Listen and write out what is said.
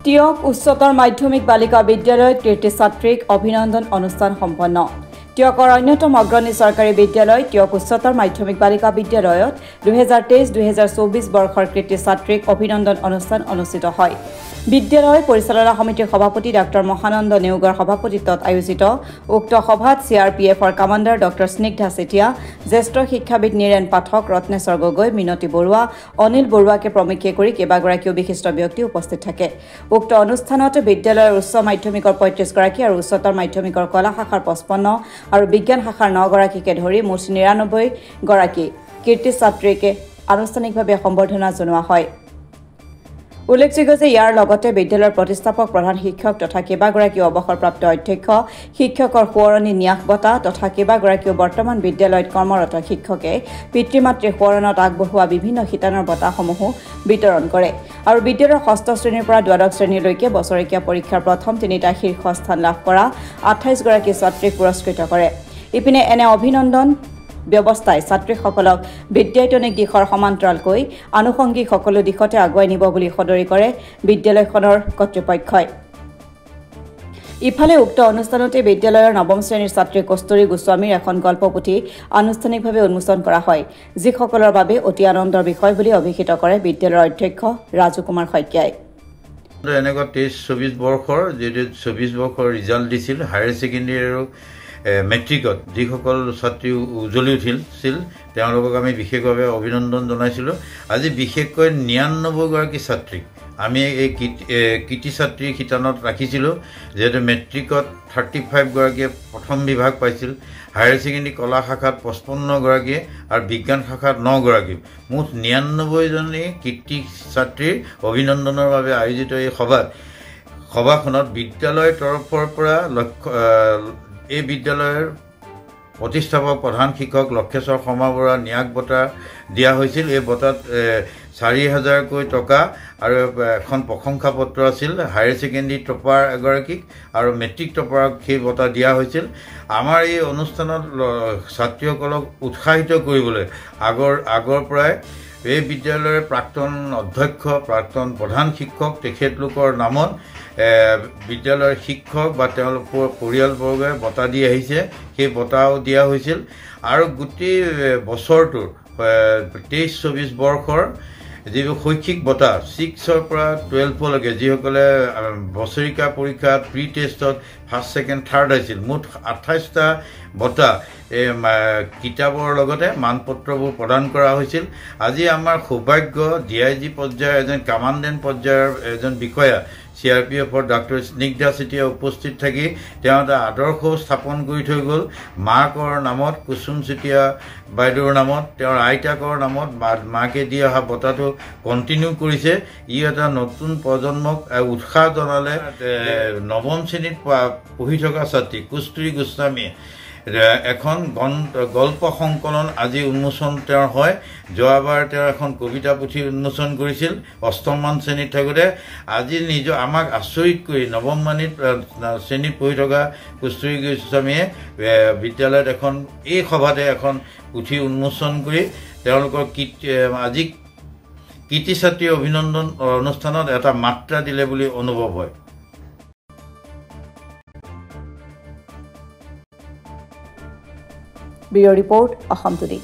টিয়ক উচ্চতৰ মাধ্যমিক বালিকা বিদ্যালয়ত কীৰ্তি ছাত্ৰীক অভিনন্দন অনুষ্ঠান সম্পন্ন। টিয়কৰ অন্যতম অগ্ৰণী চৰকাৰী বিদ্যালয় টিয়ক উচ্চতৰ মাধ্যমিক বালিকা বিদ্যালয়ত 2023-2024 বৰ্ষৰ কীৰ্তি ছাত্ৰীক অভিনন্দন অনুষ্ঠান অনুষ্ঠিত হয়। বিদ্যালয় পৰিচালনা সমিতিৰ সভাপতি ডাক্তৰ মহানন্দ নেওগৰ সভাপতিত্বত আয়োজিত উক্ত সভাত CRPFৰ কমাণ্ডাৰ ডক্টৰ স্নিগ্ধা চেতিয়া, জ্যেষ্ঠ শিক্ষাবিদ নীৰেণ পাঠক, ৰত্নেশ্বৰ গগৈ, মিনতী বৰুৱা, অনিল বৰুৱাকে প্ৰমুখ্যে কৰি কেইবাগৰাকীও বিশিষ্ট ব্যক্তি উপস্থিত থাকে। উক্ত অনুষ্ঠানত বিদ্যালয়ৰ উচ্চ মাধ্যমিকৰ 35 গৰাকী আৰু উচ্চতৰ মাধ্যমিকৰ কলা শাখাৰ 55 আৰু বিজ্ঞান শাখাৰ 9 গৰাকীকে ধৰি মুঠ 99 গৰাকী কীৰ্তি ছাত্ৰীকে আনুষ্ঠানিকভাৱে সম্বৰ্ধনা জনোৱা হয়। উল্লেখযোগ্য যে ইয়াৰ লগতে বিদ্যালয়ৰ প্ৰতিষ্ঠাপক প্ৰধান শিক্ষক তথা কেইবাগৰাকীও অৱসৰপ্ৰাপ্ত অধ্যক্ষ, শিক্ষকৰ সোঁৱৰণি ন্যাস বঁটা তথা কেইবাগৰাকীও বৰ্তমান বিদ্যালয়ত কৰ্মৰত শিক্ষকে পিতৃ-মাতৃৰ সোঁৱৰণত আগবঢ়োৱা বিভিন্ন শিতানৰ বঁটাসমূহো বিতৰণ কৰে আৰু বিদ্যালয়ৰ 6ষ্ঠ শ্ৰেণীৰ পৰা 12ক শ্ৰেণীলৈকে বছৰেকীয়া পৰীক্ষাৰ প্ৰথম 3টা শীৰ্ষ স্থান লাভ কৰা 28 গৰাকী ছাত্ৰীক পুৰস্কৃত কৰে। ইপিনে এনে অভিনন্দন ব্যৱস্থাই ছাত্ৰীসকলক বিদ্যায়তনিক দিশৰ সমান্তৰালকৈ আনুষংগিক সকলো দিশতে আগুৱাই নিব বুলি সদৰি কৰে বিদ্যালয়খনৰ কৰ্তৃপক্ষই। ইফালে উক্ত অনুষ্ঠানতে বিদ্যালয়ৰ 9ম শ্ৰেণীৰ ছাত্ৰী কস্তুৰী গোস্বামীৰ এখন গল্পপুথি আনুষ্ঠানিকভাৱে উন্মোচন কৰা হয়, যিসকলৰ বাবে অতি আনন্দৰ বিষয় বুলি অভিহিত কৰে বিদ্যালয়ৰ অধ্যক্ষ ৰাজু কুমাৰ শইকীয়াই। এনেকুৱা 23-24 বৰ্ষৰ যিটো 24 বৰ্ষৰ ৰিজাল্ট দিছিল হায়াৰ ছেকেণ্ডেৰী আৰু মেট্ৰিকত যিসকল ছাত্ৰী উজ্বলি উঠিছিল তেওঁলোকক আমি বিশেষভাৱে অভিনন্দন জনাইছিলোঁ। আজি বিশেষকৈ 99 গৰাকী ছাত্ৰীক আমি এই কীৰ্তি ছাত্ৰী শিতানত ৰাখিছিলোঁ, যিহেতু মেট্ৰিকত 35 গৰাকীয়ে প্ৰথম বিভাগ পাইছিল, হায়াৰ ছেকেণ্ডেৰী কলা শাখাত 55 গৰাকীয়ে আৰু বিজ্ঞান শাখাত 9 গৰাকী, মুঠ 99জনী কীৰ্তি ছাত্ৰীৰ অভিনন্দনৰ বাবে আয়োজিত এই সভাখনত বিদ্যালয়ৰ তৰফৰ পৰা এই বিদ্যালয়ৰ প্ৰতিষ্ঠাপক প্ৰধান শিক্ষক লক্ষেশ্বৰ শৰ্মা বৰুৱা ন্যাস বঁটা দিয়া হৈছিল। এই বঁটাত 4,000কৈ টকা আৰু এখন প্ৰশংসা পত্ৰ আছিল। হায়াৰ ছেকেণ্ডেৰী টপাৰ এগৰাকীক আৰু মেট্ৰিক টপাৰক সেই বঁটা দিয়া হৈছিল। আমাৰ এই অনুষ্ঠানত ছাত্ৰীসকলক উৎসাহিত কৰিবলৈ আগৰ পৰাই এই বিদ্যালয়ৰ প্ৰাক্তন অধ্যক্ষ, প্ৰাক্তন প্ৰধান শিক্ষক তেখেতলোকৰ নামত বিদ্যালয়ৰ শিক্ষক বা তেওঁলোকৰ পৰিয়ালবৰ্গই বঁটা দি আহিছে, সেই বঁটাও দিয়া হৈছিল। আৰু গোটেই বছৰটোৰ 23-24 বৰ্ষৰ যিবোৰ শৈক্ষিক বঁটা 6ৰ পৰা 12লৈকে যিসকলে বছৰিকা পৰীক্ষাত প্ৰি টেষ্টত ফাৰ্ষ্ট, ছেকেণ্ড, থাৰ্ড আহিছিল, মুঠ 28টা বঁটা কিতাপৰ লগতে মানপত্ৰবোৰ প্ৰদান কৰা হৈছিল। আজি আমাৰ সৌভাগ্য DIG পৰ্যায়ৰ এজন কমাণ্ডেণ্ট পৰ্যায়ৰ এজন বিষয়া CRPFৰ ডাক্তৰ স্নিগ্ধা চেতিয়া উপস্থিত থাকি তেওঁ এটা আদৰ্শ স্থাপন কৰি থৈ গ'ল। মাকৰ নামত কুসুম চেতিয়া বাইদেউৰ নামত, তেওঁৰ আইতাকৰ নামত মাকে দি অহা বঁটাটো কণ্টিনিউ কৰিছে। ই এটা নতুন প্ৰজন্মক উৎসাহ জনালে। 9ম শ্ৰেণীত পঢ়ি থকা ছাত্ৰী কস্তুৰী গোস্বামীয়ে এখন গল্প সংকলন আজি উন্মোচন তেওঁৰ হয়। যোৱাবাৰ তেওঁ এখন কবিতা পুথি উন্মোচন কৰিছিল 8মান শ্ৰেণীত থাকোঁতে। আজি আমাক আচৰিত কৰি 9ম শ্ৰেণীত পঢ়ি থকা কস্তুৰী গোস্বামীয়ে বিদ্যালয়ত এই সভাতে এখন পুথি উন্মোচন কৰি তেওঁলোকৰ আজি কীৰ্তি ছাত্ৰী অভিনন্দন অনুষ্ঠানত এটা মাত্ৰা দিলে বুলি অনুভৱ হয়। Bureau report Assam today.